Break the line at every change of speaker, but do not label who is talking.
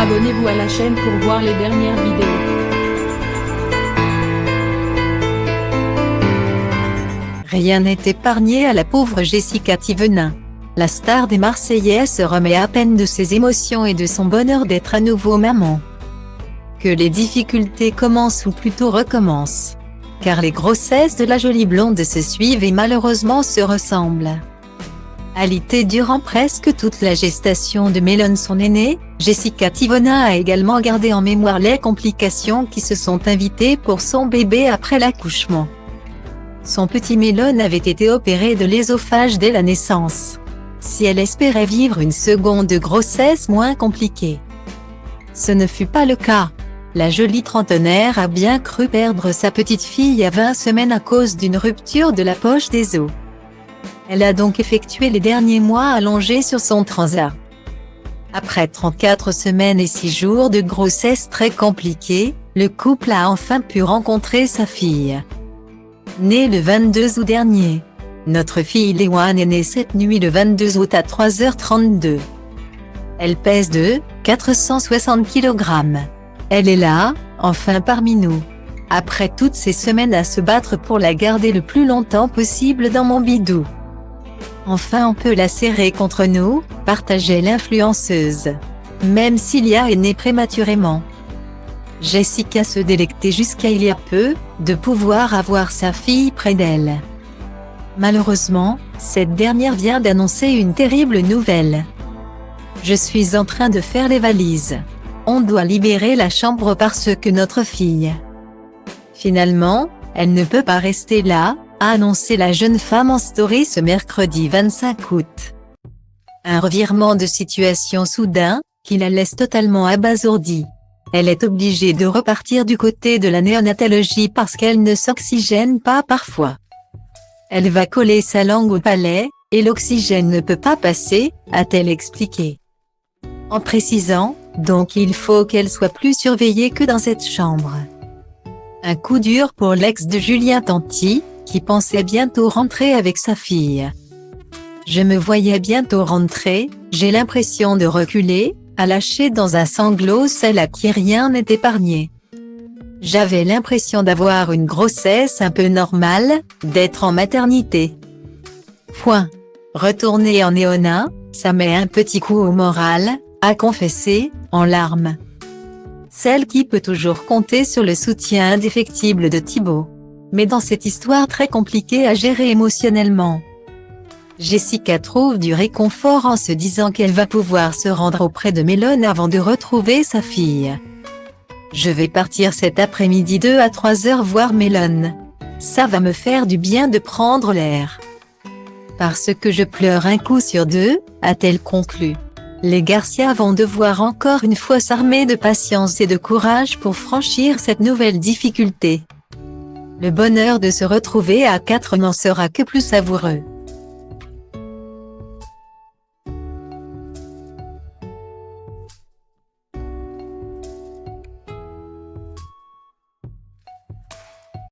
Abonnez-vous à la chaîne pour voir les dernières vidéos.
Rien n'est épargné à la pauvre Jessica Thivenin. La star des Marseillais se remet à peine de ses émotions et de son bonheur d'être à nouveau maman. Que les difficultés commencent ou plutôt recommencent. Car les grossesses de la jolie blonde se suivent et malheureusement se ressemblent. Alitée durant presque toute la gestation de Melon son aîné, Jessica Thivenin a également gardé en mémoire les complications qui se sont invitées pour son bébé après l'accouchement. Son petit Melon avait été opéré de l'œsophage dès la naissance. Si elle espérait vivre une seconde grossesse moins compliquée. Ce ne fut pas le cas. La jolie trentenaire a bien cru perdre sa petite fille à 20 semaines à cause d'une rupture de la poche des os. Elle a donc effectué les derniers mois allongés sur son transat. Après 34 semaines et 6 jours de grossesse très compliquée, le couple a enfin pu rencontrer sa fille. Née le 22 août dernier. Notre fille Léoane est née cette nuit le 22 août à 3h32. Elle pèse 460 kg. Elle est là, enfin parmi nous. Après toutes ces semaines à se battre pour la garder le plus longtemps possible dans mon bidou. Enfin on peut la serrer contre nous, partageait l'influenceuse. Même Cilia est née prématurément. Jessica se délectait jusqu'à il y a peu, de pouvoir avoir sa fille près d'elle. Malheureusement, cette dernière vient d'annoncer une terrible nouvelle. Je suis en train de faire les valises. On doit libérer la chambre parce que notre fille. Finalement, elle ne peut pas rester là, a annoncé la jeune femme en story ce mercredi 25 août. Un revirement de situation soudain, qui la laisse totalement abasourdie. Elle est obligée de repartir du côté de la néonatologie parce qu'elle ne s'oxygène pas parfois. Elle va coller sa langue au palais, et l'oxygène ne peut pas passer, a-t-elle expliqué. En précisant, donc il faut qu'elle soit plus surveillée que dans cette chambre. Un coup dur pour l'ex de Julien Tanti, qui pensait bientôt rentrer avec sa fille. Je me voyais bientôt rentrer, j'ai l'impression de reculer, a lâché dans un sanglot celle à qui rien n'est épargné. J'avais l'impression d'avoir une grossesse un peu normale, d'être en maternité. Point. Retourner en néonat, ça met un petit coup au moral, a confessé, en larmes. Celle qui peut toujours compter sur le soutien indéfectible de Thibaut. Mais dans cette histoire très compliquée à gérer émotionnellement, Jessica trouve du réconfort en se disant qu'elle va pouvoir se rendre auprès de Melon avant de retrouver sa fille. Je vais partir cet après-midi 2 à 3 heures voir Melon. Ça va me faire du bien de prendre l'air. Parce que je pleure un coup sur deux, a-t-elle conclu. Les Garcia vont devoir encore une fois s'armer de patience et de courage pour franchir cette nouvelle difficulté. Le bonheur de se retrouver à 4 n'en sera que plus savoureux.